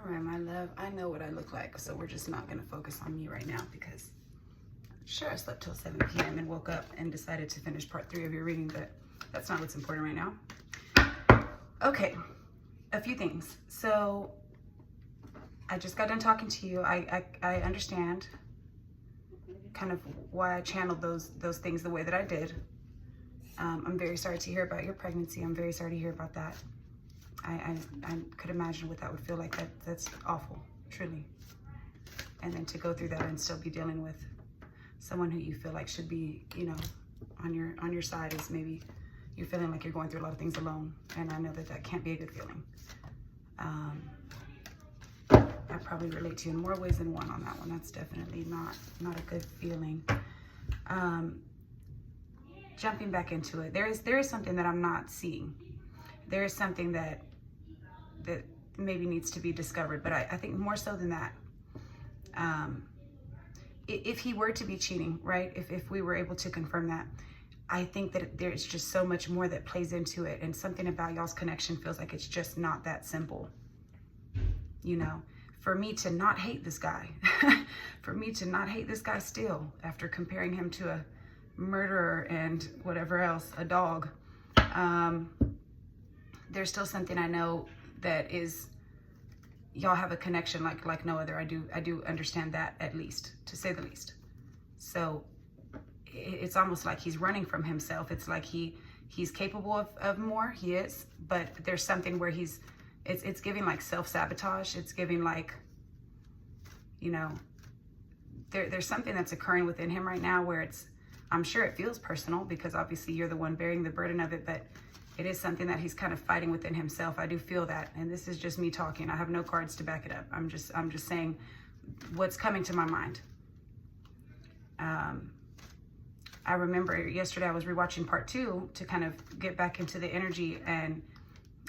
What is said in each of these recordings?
All right, my love, I know what I look like, so we're just not gonna focus on me right now because sure, I slept till 7 p.m. and woke up and decided to finish part 3 of your reading, but that's not what's important right now. Okay, a few things. So I just got done talking to you. I understand kind of why I channeled those things the way that I did. I'm very sorry to hear about your pregnancy. I'm very sorry to hear about that. I could imagine what that would feel like. That's awful, truly. And then to go through that and still be dealing with someone who you feel like should be, you know, on your side, is maybe you're feeling like you're going through a lot of things alone. And I know that that can't be a good feeling. I probably relate to you in more ways than one on that one. That's definitely not a good feeling. Jumping back into it, there is something that I'm not seeing. There is something that maybe needs to be discovered, but I think more so than that, if he were to be cheating, right? If we were able to confirm that, I think that there's just so much more that plays into it, and something about y'all's connection feels like it's just not that simple. You know, for me to not hate this guy, for me to not hate this guy still, after comparing him to a murderer and whatever else, a dog, there's still something I know that is, y'all have a connection like no other. I do understand that, at least, to say the least. So it's almost like he's running from himself. It's like he's capable of more, he is, but there's something where it's giving like self-sabotage. It's giving like, you know, there's something that's occurring within him right now where I'm sure it feels personal because obviously you're the one bearing the burden of it, but it is something that he's kind of fighting within himself. I do feel that, and this is just me talking. I have no cards to back it up. I'm just saying what's coming to my mind. I remember yesterday I was rewatching part 2 to kind of get back into the energy, and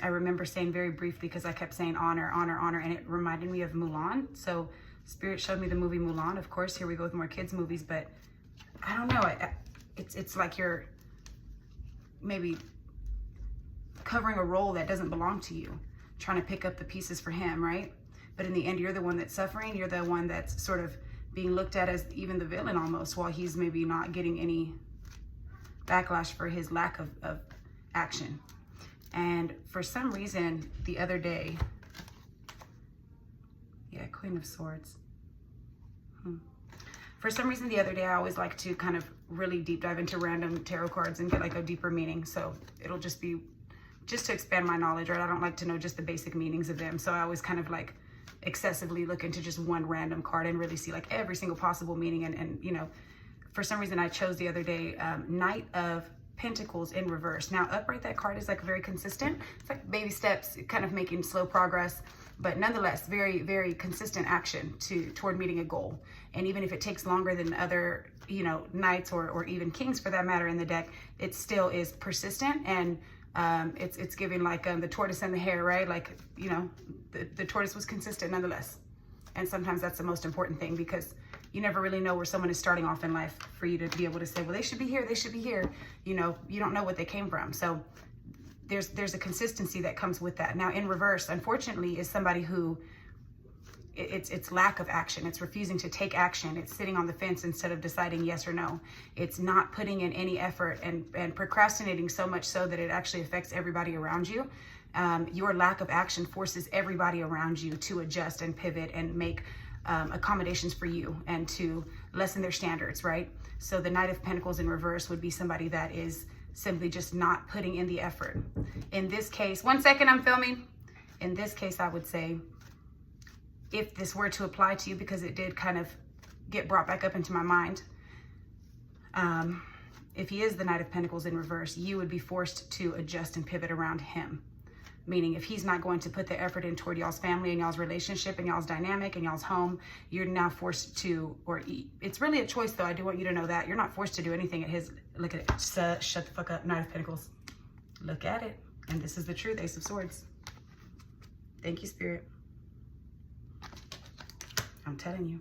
I remember saying very briefly, because I kept saying honor, honor, honor, and it reminded me of Mulan. So Spirit showed me the movie Mulan. Of course, here we go with more kids movies, but I don't know. It's like you're maybe covering a role that doesn't belong to you, trying to pick up the pieces for him, right? But in the end, you're the one that's suffering. You're the one that's sort of being looked at as even the villain almost, while he's maybe not getting any backlash for his lack of action. And for some reason, the other day, yeah, Queen of Swords. For some reason, the other day, I always like to kind of really deep dive into random tarot cards and get like a deeper meaning. So it'll just be, just to expand my knowledge, right? I don't like to know just the basic meanings of them. So I always kind of like excessively look into just one random card and really see like every single possible meaning. And you know, for some reason, I chose the other day, Knight of Pentacles in reverse. Now, upright, that card is like very consistent. It's like baby steps, kind of making slow progress, but nonetheless, very, very consistent action toward meeting a goal. And even if it takes longer than other, you know, knights or even kings for that matter in the deck, it still is persistent, and it's giving like the tortoise and the hare, right? Like, you know, the tortoise was consistent nonetheless. And sometimes that's the most important thing, because you never really know where someone is starting off in life for you to be able to say, well, they should be here, they should be here. You know, you don't know what they came from. So there's a consistency that comes with that. Now, in reverse, unfortunately, is somebody who it's lack of action. It's refusing to take action. It's sitting on the fence instead of deciding yes or no. It's not putting in any effort and procrastinating so much so that it actually affects everybody around you. Your lack of action forces everybody around you to adjust and pivot and make accommodations for you and to lessen their standards, right? So the Knight of Pentacles in reverse would be somebody that is simply just not putting in the effort. In this case, 1 second, I'm filming. In this case, I would say, if this were to apply to you, because it did kind of get brought back up into my mind, if he is the Knight of Pentacles in reverse, you would be forced to adjust and pivot around him. Meaning, if he's not going to put the effort in toward y'all's family and y'all's relationship and y'all's dynamic and y'all's home, you're now forced to, it's really a choice though. I do want you to know that. You're not forced to do anything at his, look at it, shut the fuck up, Knight of Pentacles. Look at it. And this is the truth, Ace of Swords. Thank you, Spirit. I'm telling you.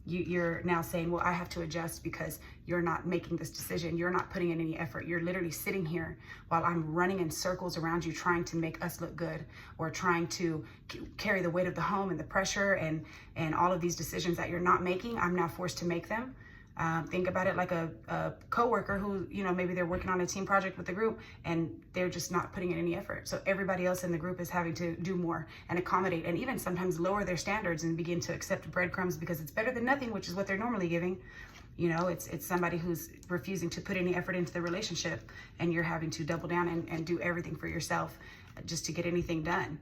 You're now saying, well, I have to adjust because you're not making this decision. You're not putting in any effort. You're literally sitting here while I'm running in circles around you, trying to make us look good, or trying to carry the weight of the home and the pressure and all of these decisions that you're not making. I'm now forced to make them. Think about it like a coworker who, you know, maybe they're working on a team project with the group and they're just not putting in any effort. So everybody else in the group is having to do more and accommodate, and even sometimes lower their standards and begin to accept breadcrumbs because it's better than nothing, which is what they're normally giving. You know, it's somebody who's refusing to put any effort into the relationship, and you're having to double down and do everything for yourself just to get anything done.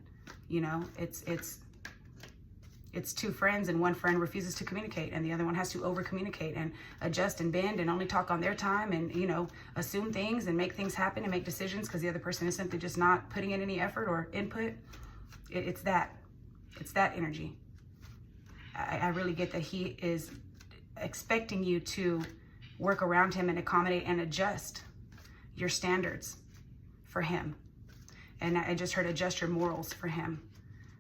You know, it's two friends and one friend refuses to communicate and the other one has to over communicate and adjust and bend and only talk on their time and, you know, assume things and make things happen and make decisions because the other person is simply just not putting in any effort or input. It's that energy. I really get that he is expecting you to work around him and accommodate and adjust your standards for him. And I just heard adjust your morals for him.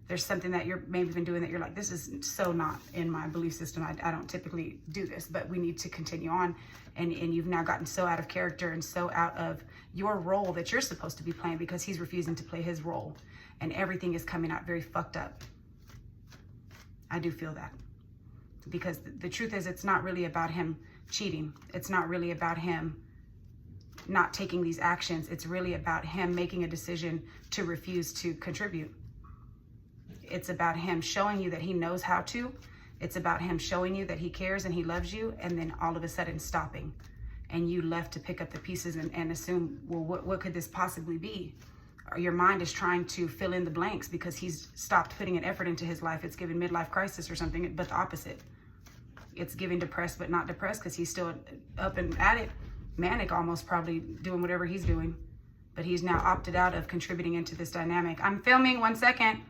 There's something that you're maybe been doing that you're like, this is so not in my belief system. I don't typically do this, but we need to continue on. And you've now gotten so out of character and so out of your role that you're supposed to be playing because he's refusing to play his role. And everything is coming out very fucked up. I do feel that. Because the truth is, it's not really about him cheating. It's not really about him not taking these actions. It's really about him making a decision to refuse to contribute. It's about him showing you that he knows how to. It's about him showing you that he cares and he loves you, and then all of a sudden stopping. And you left to pick up the pieces and assume, well, what could this possibly be? Or your mind is trying to fill in the blanks because he's stopped putting an effort into his life. It's giving midlife crisis or something, but the opposite. It's giving depressed but not depressed because he's still up and at it, manic almost, probably doing whatever he's doing. But he's now opted out of contributing into this dynamic. I'm filming, 1 second.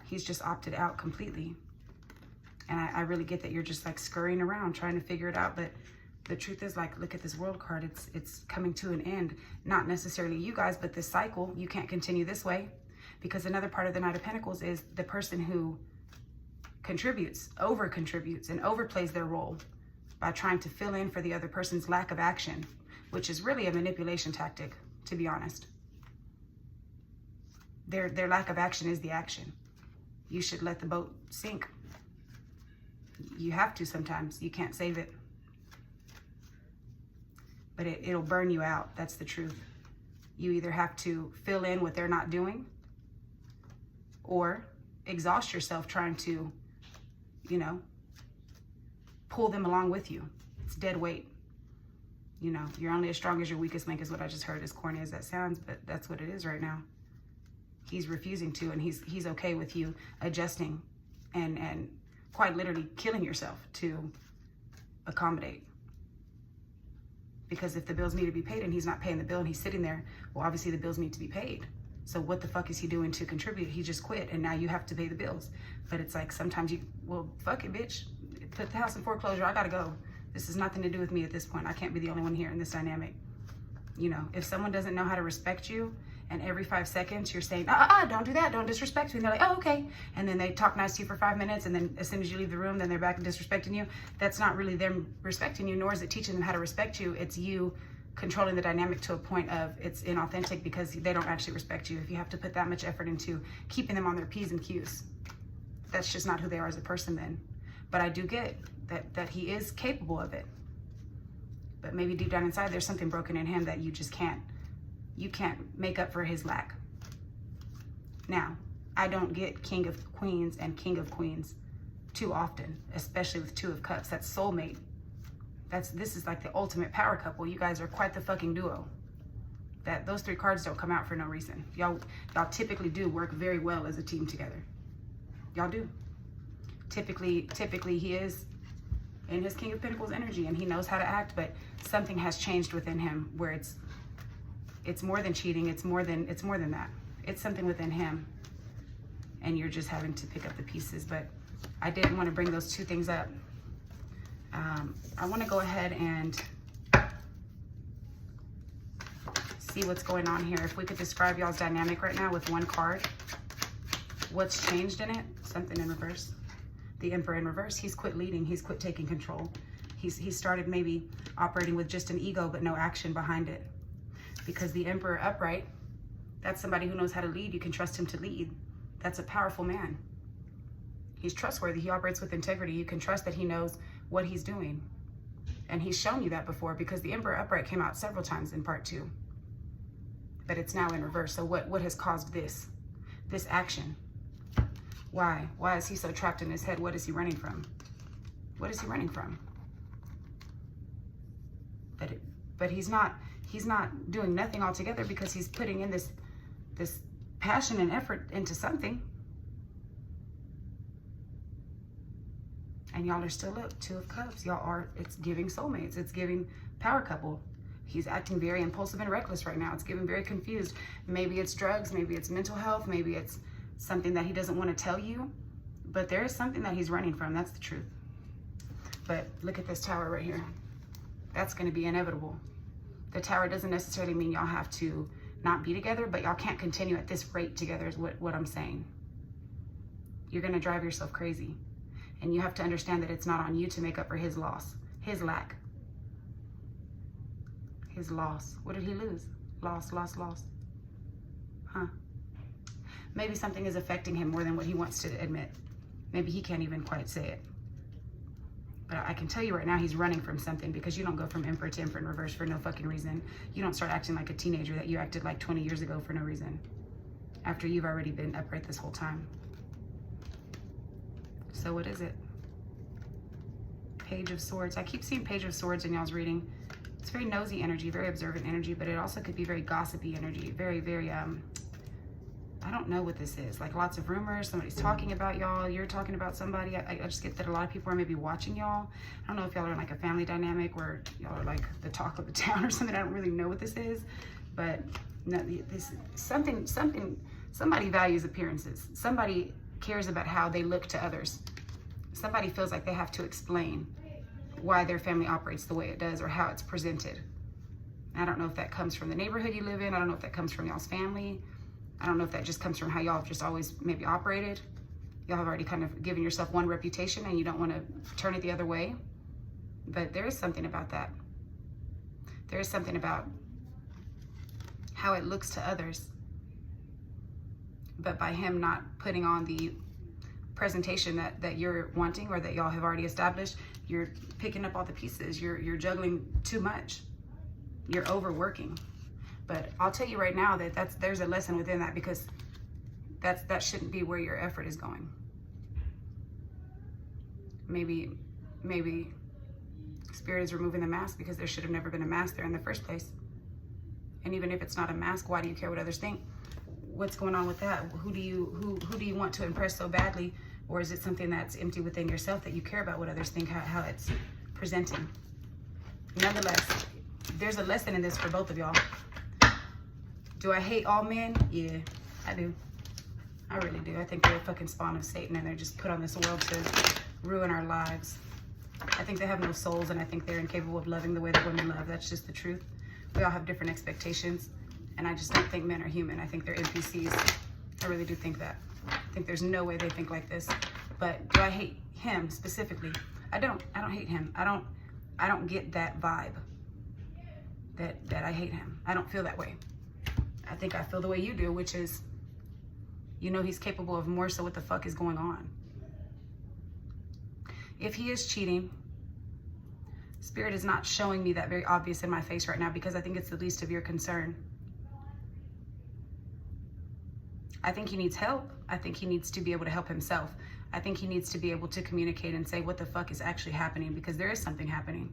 He's just opted out completely. And I really get that you're just like scurrying around trying to figure it out. But the truth is, like, look at this world card. It's coming to an end. Not necessarily you guys, but this cycle. You can't continue this way. Because another part of the Knight of Pentacles is the person who contributes, over contributes, and overplays their role by trying to fill in for the other person's lack of action, which is really a manipulation tactic, to be honest. Their lack of action is the action. You should let the boat sink. You have to sometimes. You can't save it. But it'll burn you out. That's the truth. You either have to fill in what they're not doing or exhaust yourself trying to, you know, pull them along with you. It's dead weight. You know, you're only as strong as your weakest link is what I just heard, as corny as that sounds, but that's what it is right now. He's refusing to, and he's okay with you adjusting and quite literally killing yourself to accommodate. Because if the bills need to be paid and he's not paying the bill and he's sitting there, well, obviously the bills need to be paid. So what the fuck is he doing to contribute? He just quit and now you have to pay the bills. But it's like sometimes well, fuck it, bitch. Put the house in foreclosure. I gotta go. This has nothing to do with me at this point. I can't be the only one here in this dynamic. You know, if someone doesn't know how to respect you, and every 5 seconds you're saying, don't do that, don't disrespect me. And they're like, oh, okay. And then they talk nice to you for 5 minutes, and then as soon as you leave the room, then they're back disrespecting you. That's not really them respecting you, nor is it teaching them how to respect you. It's you controlling the dynamic to a point of it's inauthentic because they don't actually respect you. If you have to put that much effort into keeping them on their P's and Q's, that's just not who they are as a person then. But I do get that he is capable of it. But maybe deep down inside, there's something broken in him that you just can't. You can't make up for his lack. Now, I don't get King of Queens and King of Queens too often, especially with Two of Cups. That's soulmate. This is like the ultimate power couple. You guys are quite the fucking duo. Those 3 cards don't come out for no reason. Y'all typically do work very well as a team together. Y'all do. Typically he is in his King of Pentacles energy and he knows how to act, but something has changed within him where it's more than cheating. It's more than that. It's something within him. And you're just having to pick up the pieces. But I didn't want to bring those 2 things up. I want to go ahead and see what's going on here. If we could describe y'all's dynamic right now with 1 card. What's changed in it? Something in reverse. the Emperor in reverse, he's quit leading, he's quit taking control. He started maybe operating with just an ego, but no action behind it. Because the Emperor upright, that's somebody who knows how to lead. You can trust him to lead. That's a powerful man. He's trustworthy. He operates with integrity. You can trust that he knows what he's doing. And he's shown you that before, because the Emperor upright came out several times in part 2. But it's now in reverse. So what has caused this action? Why? Why is he so trapped in his head? What is he running from? What is he running from? But he's not doing nothing altogether, because he's putting in this passion and effort into something. And y'all are still up. 2 of Cups. Y'all are, it's giving soulmates. It's giving power couple. He's acting very impulsive and reckless right now. It's giving very confused. Maybe it's drugs, maybe it's mental health, maybe it's something that he doesn't want to tell you. But there is something that he's running from. That's the truth. But look at this Tower right here. That's going to be inevitable. The Tower doesn't necessarily mean y'all have to not be together, but y'all can't continue at this rate together is what I'm saying. You're going to drive yourself crazy. And you have to understand that it's not on you to make up for his loss, his lack, his loss. What did he lose? Loss. Huh? Maybe something is affecting him more than what he wants to admit. Maybe he can't even quite say it. But I can tell you right now, he's running from something, because you don't go from Emperor to Emperor in reverse for no fucking reason. You don't start acting like a teenager that you acted like 20 years ago for no reason, after you've already been upright this whole time. So what is it? Page of Swords. I keep seeing Page of Swords in y'all's reading. It's very nosy energy, very observant energy, but it also could be very gossipy energy. Very, very, I don't know what this is. Like lots of rumors. Somebody's talking about y'all. You're talking about somebody. I just get that a lot of people are maybe watching y'all. I don't know if y'all are in like a family dynamic where y'all are like the talk of the town or something. I don't really know what this is. But no, this somebody values appearances. Somebody cares about how they look to others. Somebody feels like they have to explain why their family operates the way it does or how it's presented. I don't know if that comes from the neighborhood you live in. I don't know if that comes from y'all's family. I don't know if that just comes from how y'all have just always maybe operated. Y'all have already kind of given yourself one reputation and you don't want to turn it the other way. But there is something about that. There is something about how it looks to others. But by him not putting on the presentation that you're wanting or that y'all have already established, you're picking up all the pieces. You're juggling too much. You're overworking. But I'll tell you right now that there's a lesson within that, because that shouldn't be where your effort is going. Maybe Spirit is removing the mask because there should have never been a mask there in the first place. And even if it's not a mask, why do you care what others think? What's going on with that? Who do you want to impress so badly? Or is it something that's empty within yourself that you care about what others think, how it's presenting? Nonetheless, there's a lesson in this for both of y'all. Do I hate all men? Yeah, I do. I really do. I think they're a fucking spawn of Satan and they're just put on this world to ruin our lives. I think they have no souls, and I think they're incapable of loving the way that women love. That's just the truth. We all have different expectations, and I just don't think men are human. I think they're NPCs. I really do think that. I think there's no way they think like this. But do I hate him specifically? I don't hate him. I don't get that vibe that I hate him. I don't feel that way. I think I feel the way you do, which is, you know, he's capable of more, so what the fuck is going on? If he is cheating, Spirit is not showing me that very obvious in my face right now, because I think it's the least of your concern. I think he needs help. I think he needs to be able to help himself. I think he needs to be able to communicate and say what the fuck is actually happening, because there is something happening.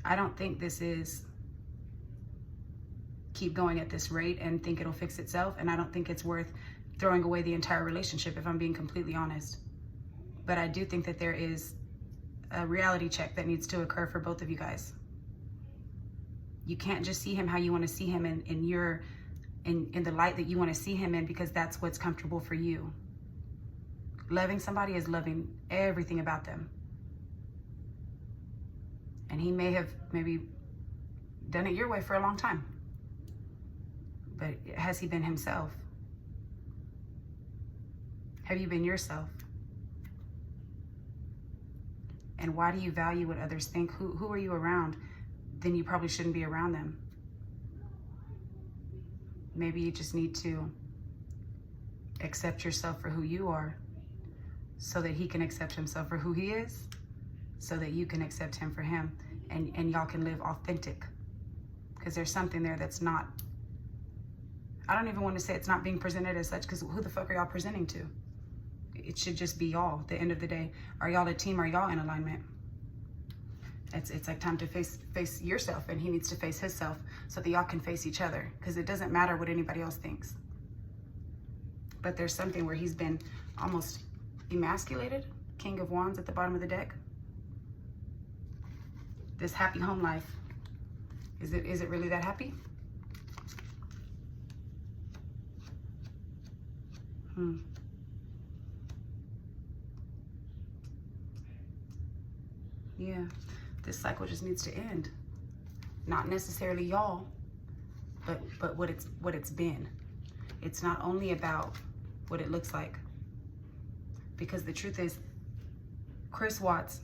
I don't think this is keep going at this rate and think it'll fix itself, and I don't think it's worth throwing away the entire relationship, if I'm being completely honest. But I do think that there is a reality check that needs to occur for both of you guys. You can't just see him how you want to see him in the light that you want to see him in, because that's what's comfortable for you. Loving somebody is loving everything about them. And he may have maybe done it your way for a long time. But has he been himself? Have you been yourself? And why do you value what others think? Who are you around? Then you probably shouldn't be around them. Maybe you just need to accept yourself for who you are so that he can accept himself for who he is, so that you can accept him for him, and y'all can live authentic. Because there's something there that's not, I don't even want to say it's not being presented as such, because who the fuck are y'all presenting to? It should just be y'all at the end of the day. Are y'all a team? Are y'all in alignment? It's like time to face yourself, and he needs to face himself so that y'all can face each other, because it doesn't matter what anybody else thinks. But there's something where he's been almost emasculated. King of Wands at the bottom of the deck. This happy home life, is it really that happy? Yeah, this cycle just needs to end. Not necessarily y'all, but what it's been. It's not only about what it looks like. Because the truth is, Chris Watts,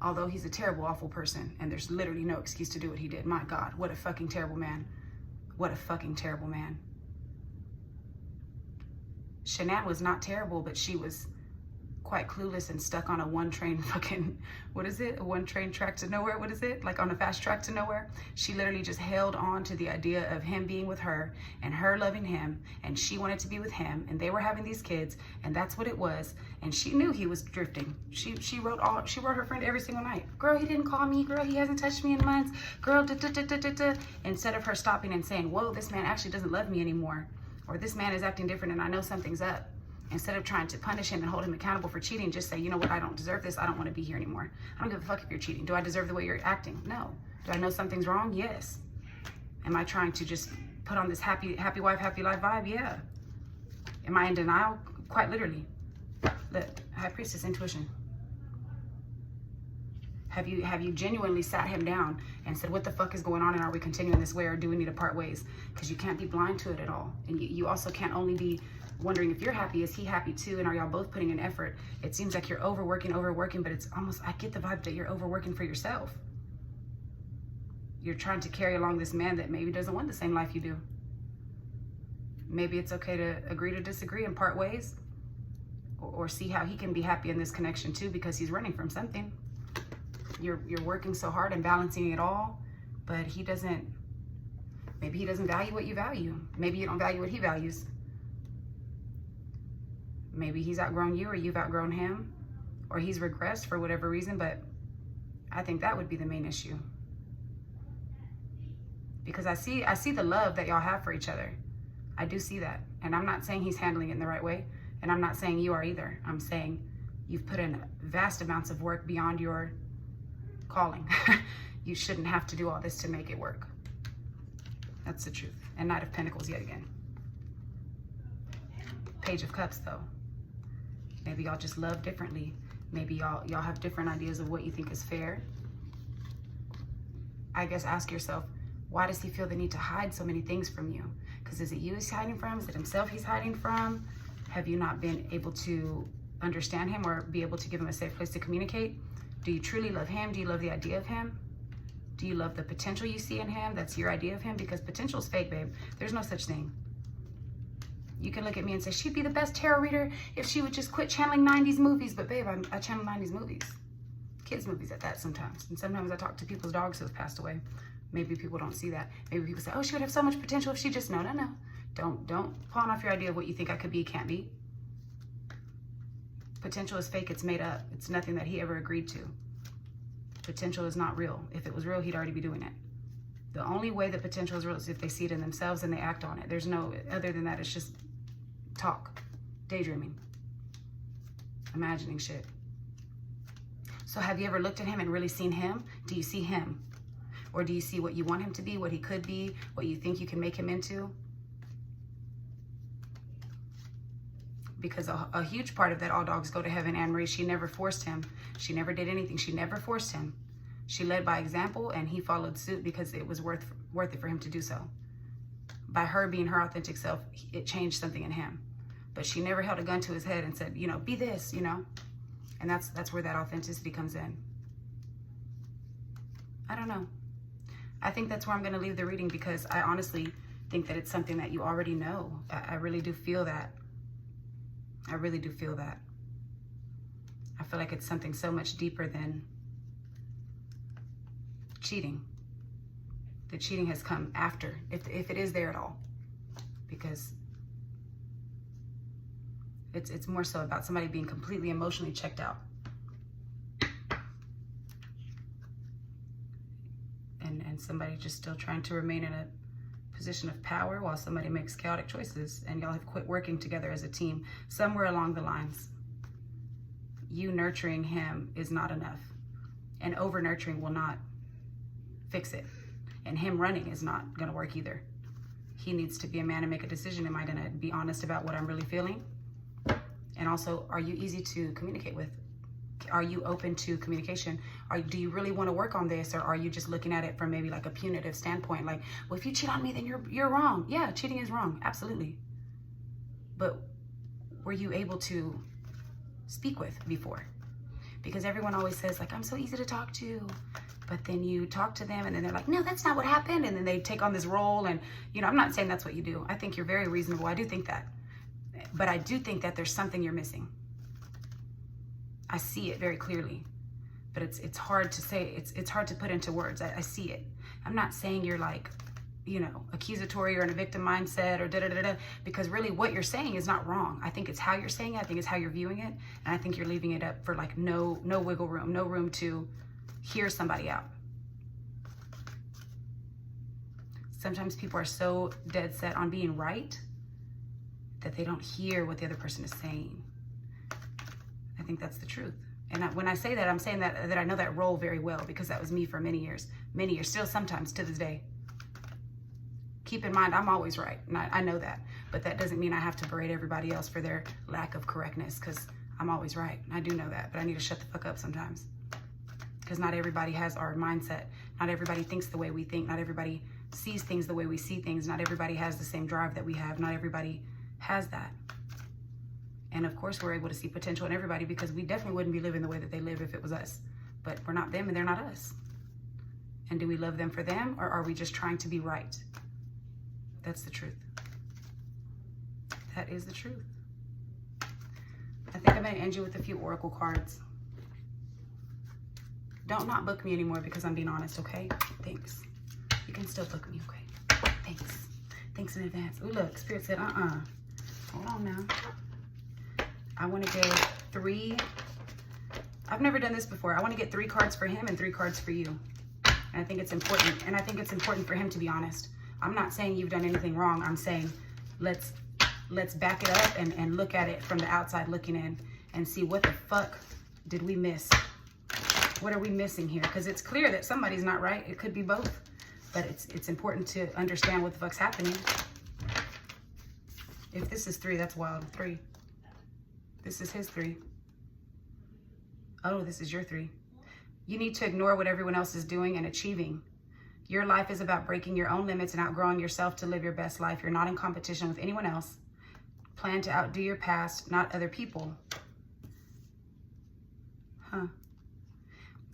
although he's a terrible, awful person, and there's literally no excuse to do what he did. My God, what a fucking terrible man. What a fucking terrible man. Shanann was not terrible, but she was quite clueless and stuck on a one-train fucking, what is it? A one-train track to nowhere? What is it? Like on a fast track to nowhere? She literally just held on to the idea of him being with her and her loving him, and she wanted to be with him, and they were having these kids, and that's what it was. And she knew he was drifting. She wrote her friend every single night. Girl, he didn't call me. Girl, he hasn't touched me in months. Girl, instead of her stopping and saying, whoa, this man actually doesn't love me anymore, or this man is acting different and I know something's up. Instead of trying to punish him and hold him accountable for cheating, just say, you know what, I don't deserve this. I don't want to be here anymore. I don't give a fuck if you're cheating. Do I deserve the way you're acting? No. Do I know something's wrong? Yes. Am I trying to just put on this happy wife, happy life vibe? Yeah. Am I in denial? Quite literally. Look, High Priestess, intuition. Have you genuinely sat him down and said, what the fuck is going on, and are we continuing this way, or do we need to part ways? Because you can't be blind to it at all. And you also can't only be wondering if you're happy, is he happy too, and are y'all both putting in effort? It seems like you're overworking, but it's almost, I get the vibe that you're overworking for yourself. You're trying to carry along this man that maybe doesn't want the same life you do. Maybe it's okay to agree to disagree and part ways, or see how he can be happy in this connection too, because he's running from something. You're working so hard and balancing it all, but maybe he doesn't value what you value. Maybe you don't value what he values. Maybe he's outgrown you, or you've outgrown him, or he's regressed for whatever reason, but I think that would be the main issue. Because I see the love that y'all have for each other. I do see that. And I'm not saying he's handling it in the right way, and I'm not saying you are either. I'm saying you've put in vast amounts of work beyond your calling. You shouldn't have to do all this to make it work. That's the truth. And Knight of Pentacles yet again. Page of Cups though. Maybe y'all just love differently. Maybe y'all have different ideas of what you think is fair. I guess ask yourself, why does he feel the need to hide so many things from you? Because is it you he's hiding from? Is it himself he's hiding from? Have you not been able to understand him or be able to give him a safe place to communicate? Do you truly love him? Do you love the idea of him? Do you love the potential you see in him? That's your idea of him? Because potential is fake, babe. There's no such thing. You can look at me and say, she'd be the best tarot reader if she would just quit channeling 90s movies. But babe, I channel 90s movies. Kids movies at that sometimes. And sometimes I talk to people's dogs who have passed away. Maybe people don't see that. Maybe people say, oh, she would have so much potential if she just, no. Don't pawn off your idea of what you think I could be, can't be. Potential is fake, it's made up. It's nothing that he ever agreed to. Potential is not real. If it was real, he'd already be doing it. The only way that potential is real is if they see it in themselves and they act on it. There's no, other than that, it's just talk, daydreaming, imagining shit. So have you ever looked at him and really seen him? Do you see him? Or do you see what you want him to be, what he could be, what you think you can make him into? Because a huge part of that All Dogs Go to Heaven, Anne Marie, she never forced him. She never did anything. She never forced him. She led by example, and he followed suit because it was worth it for him to do so. By her being her authentic self, it changed something in him. but she never held a gun to his head and said, you know, be this, you know. And that's where that authenticity comes in. I don't know. I think that's where I'm going to leave the reading, because I honestly think that it's something that you already know. I really do feel that. I really do feel that. I feel like it's something so much deeper than cheating. The cheating has come after, if it is there at all, because it's more so about somebody being completely emotionally checked out. And somebody just still trying to remain in a position of power while somebody makes chaotic choices, and y'all have quit working together as a team. Somewhere along the lines, you nurturing him is not enough, and over nurturing will not fix it, and him running is not going to work either. He needs to be a man and make a decision. Am I going to be honest about what I'm really feeling? And also, are you easy to communicate with? Are you open to communication? Do you really want to work on this, or are you just looking at it from maybe like a punitive standpoint? Like, well, if you cheat on me, then you're wrong. Yeah, cheating is wrong. Absolutely. But were you able to speak with before? Because everyone always says, like, I'm so easy to talk to. But then you talk to them and then they're like, no, that's not what happened. And then they take on this role. And, you know, I'm not saying that's what you do. I think you're very reasonable. I do think that. But I do think that there's something you're missing. I see it very clearly, but it's hard to say. It's hard to put into words. I see it. I'm not saying you're like, you know, accusatory or in a victim mindset or da-da-da-da, because really what you're saying is not wrong. I think it's how you're saying it. I think it's how you're viewing it. And I think you're leaving it up for like no wiggle room, no room to hear somebody out. Sometimes people are so dead set on being right that they don't hear what the other person is saying. I think that's the truth. And when I say that, I'm saying that I know that role very well, because that was me for many years, still sometimes to this day. Keep in mind, I'm always right, and I know that, but that doesn't mean I have to berate everybody else for their lack of correctness, because I'm always right. I do know that, but I need to shut the fuck up sometimes, because not everybody has our mindset. Not everybody thinks the way we think. Not everybody sees things the way we see things. Not everybody has the same drive that we have. Not everybody has that. And of course, we're able to see potential in everybody, because we definitely wouldn't be living the way that they live if it was us. But we're not them and they're not us. And do we love them for them, or are we just trying to be right? That's the truth. That is the truth. I think I'm going to end you with a few oracle cards. Don't not book me anymore, because I'm being honest, okay? Thanks. You can still book me, okay? Thanks. Thanks in advance. Oh, look, Spirit said, Hold on now. I want to get 3. I've never done this before. I want to get 3 cards for him and 3 cards for you. And I think it's important. And I think it's important for him to be honest. I'm not saying you've done anything wrong. I'm saying let's back it up and look at it from the outside looking in and see what the fuck did we miss. What are we missing here? Because it's clear that somebody's not right. It could be both. But it's important to understand what the fuck's happening. If this is 3, that's wild. 3. This is his 3. Oh, this is your 3. You need to ignore what everyone else is doing and achieving. Your life is about breaking your own limits and outgrowing yourself to live your best life. You're not in competition with anyone else. Plan to outdo your past, not other people.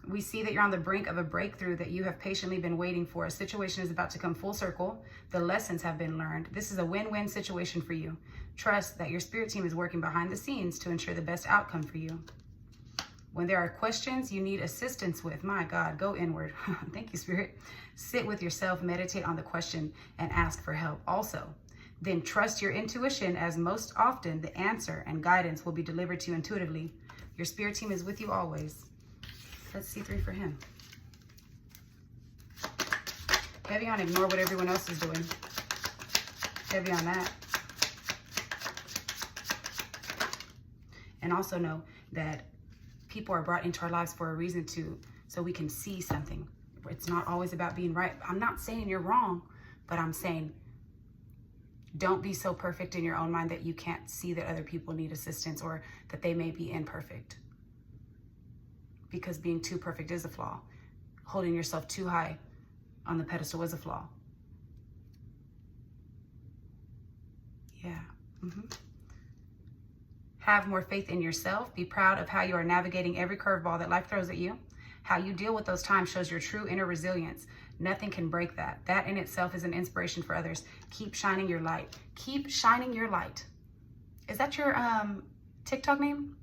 We see that you're on the brink of a breakthrough that you have patiently been waiting for. A situation is about to come full circle. The lessons have been learned. This is a win-win situation for you. Trust that your spirit team is working behind the scenes to ensure the best outcome for you. When there are questions you need assistance with, my God, go inward. Thank you, Spirit. Sit with yourself, meditate on the question, and ask for help. Also, then trust your intuition, as most often the answer and guidance will be delivered to you intuitively. Your spirit team is with you always. Let's see 3 for him. Heavy on ignore what everyone else is doing. Heavy on that. And also know that people are brought into our lives for a reason so we can see something. It's not always about being right. I'm not saying you're wrong, but I'm saying don't be so perfect in your own mind that you can't see that other people need assistance or that they may be imperfect. Because being too perfect is a flaw. Holding yourself too high on the pedestal is a flaw. Yeah. Have more faith in yourself. Be proud of how you are navigating every curveball that life throws at you. How you deal with those times shows your true inner resilience. Nothing can break that. That in itself is an inspiration for others. Keep shining your light. Keep shining your light. Is that your TikTok name?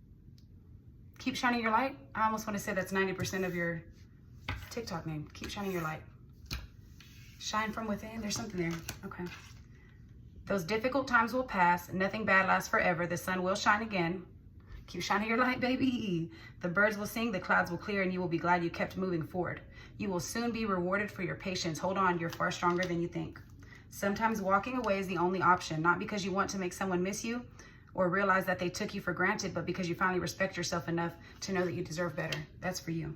Keep shining your light? I almost want to say that's 90% of your TikTok name. Keep shining your light. Shine from within. There's something there. Okay. Those difficult times will pass. Nothing bad lasts forever. The sun will shine again. Keep shining your light, baby. The birds will sing, the clouds will clear, and you will be glad you kept moving forward. You will soon be rewarded for your patience. Hold on, you're far stronger than you think. Sometimes walking away is the only option, not because you want to make someone miss you or realize that they took you for granted, but because you finally respect yourself enough to know that you deserve better. That's for you.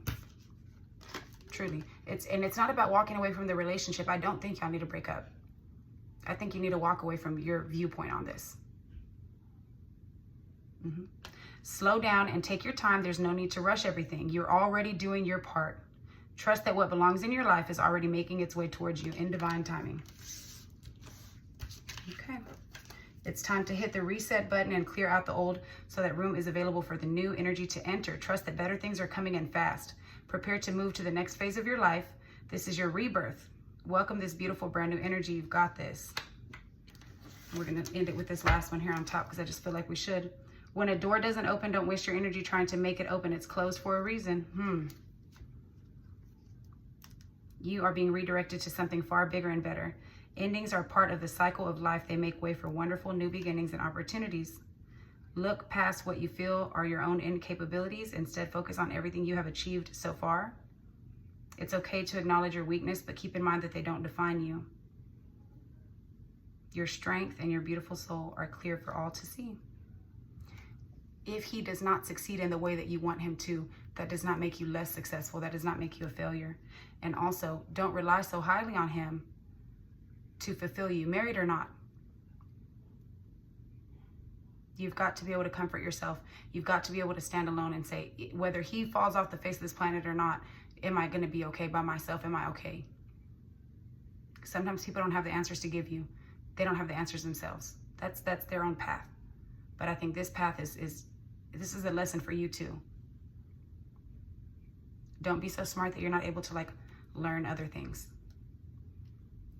Truly. It's not about walking away from the relationship. I don't think y'all need to break up. I think you need to walk away from your viewpoint on this. Slow down and take your time. There's no need to rush everything. You're already doing your part. Trust that what belongs in your life is already making its way towards you in divine timing. Okay. It's time to hit the reset button and clear out the old so that room is available for the new energy to enter. Trust that better things are coming in fast. Prepare to move to the next phase of your life. This is your rebirth. Welcome this beautiful brand new energy. You've got this. We're going to end it with this last one here on top because I just feel like we should. When a door doesn't open, don't waste your energy trying to make it open. It's closed for a reason. You are being redirected to something far bigger and better. Endings are part of the cycle of life. They make way for wonderful new beginnings and opportunities. Look past what you feel are your own incapabilities. Instead, focus on everything you have achieved so far. It's okay to acknowledge your weakness, but keep in mind that they don't define you. Your strength and your beautiful soul are clear for all to see. If he does not succeed in the way that you want him to, that does not make you less successful. That does not make you a failure. And also, don't rely so highly on him to fulfill you, married or not. You've got to be able to comfort yourself. You've got to be able to stand alone and say, whether he falls off the face of this planet or not, am I going to be okay by myself? Am I okay? Sometimes people don't have the answers to give you. They don't have the answers themselves. That's their own path. But I think this path this is a lesson for you too. Don't be so smart that you're not able to learn other things.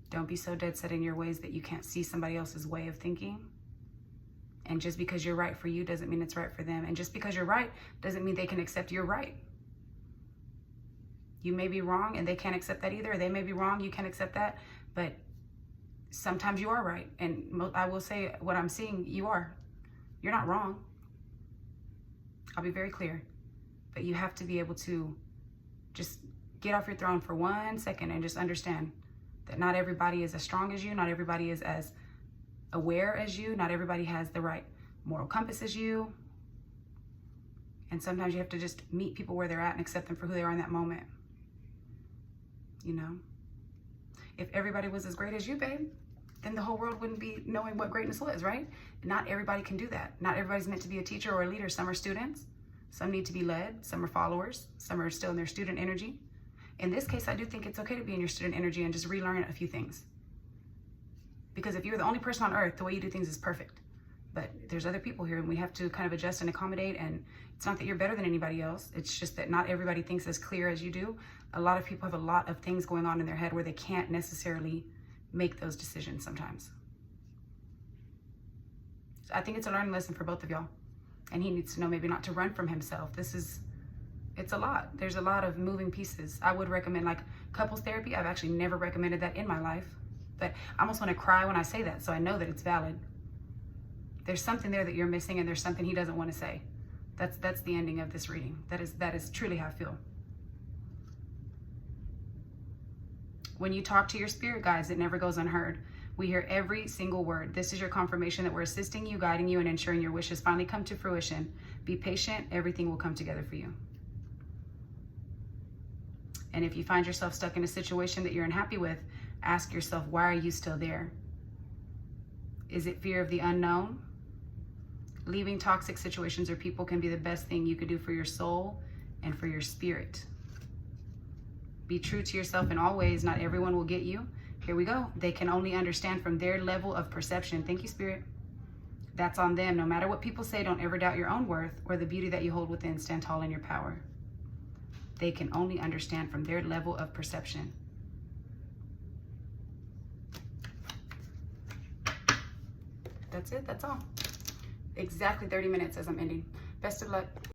Don't be so dead set in your ways that you can't see somebody else's way of thinking. And just because you're right for you doesn't mean it's right for them. And just because you're right doesn't mean they can accept you're right. You may be wrong and they can't accept that either. Or they may be wrong, you can't accept that. But sometimes you are right. And I will say what I'm seeing, you are. You're not wrong. I'll be very clear. But you have to be able to just get off your throne for 1 second and just understand that not everybody is as strong as you. Not everybody is as aware as you. Not everybody has the right moral compass as you. And sometimes you have to just meet people where they're at and accept them for who they are in that moment. You know? If everybody was as great as you, babe, then the whole world wouldn't be knowing what greatness was, right? Not everybody can do that. Not everybody's meant to be a teacher or a leader. Some are students. Some need to be led. Some are followers. Some are still in their student energy. In this case, I do think it's okay to be in your student energy and just relearn a few things. Because if you're the only person on earth, the way you do things is perfect. But there's other people here and we have to kind of adjust and accommodate. And it's not that you're better than anybody else. It's just that not everybody thinks as clear as you do. A lot of people have a lot of things going on in their head where they can't necessarily make those decisions sometimes. So I think it's a learning lesson for both of y'all. And he needs to know maybe not to run from himself. It's a lot. There's a lot of moving pieces. I would recommend couples therapy. I've actually never recommended that in my life. But I almost want to cry when I say that, so I know that it's valid. There's something there that you're missing and there's something he doesn't want to say. That's the ending of this reading. That is truly how I feel. When you talk to your spirit guides, it never goes unheard. We hear every single word. This is your confirmation that we're assisting you, guiding you, and ensuring your wishes finally come to fruition. Be patient. Everything will come together for you. And if you find yourself stuck in a situation that you're unhappy with, ask yourself, why are you still there? Is it fear of the unknown? Leaving toxic situations or people can be the best thing you could do for your soul and for your spirit. Be true to yourself in all ways. Not everyone will get you. Here we go. They can only understand from their level of perception. Thank you, Spirit. That's on them. No matter what people say, don't ever doubt your own worth or the beauty that you hold within. Stand tall in your power. They can only understand from their level of perception. That's it. That's all. Exactly 30 minutes as I'm ending. Best of luck.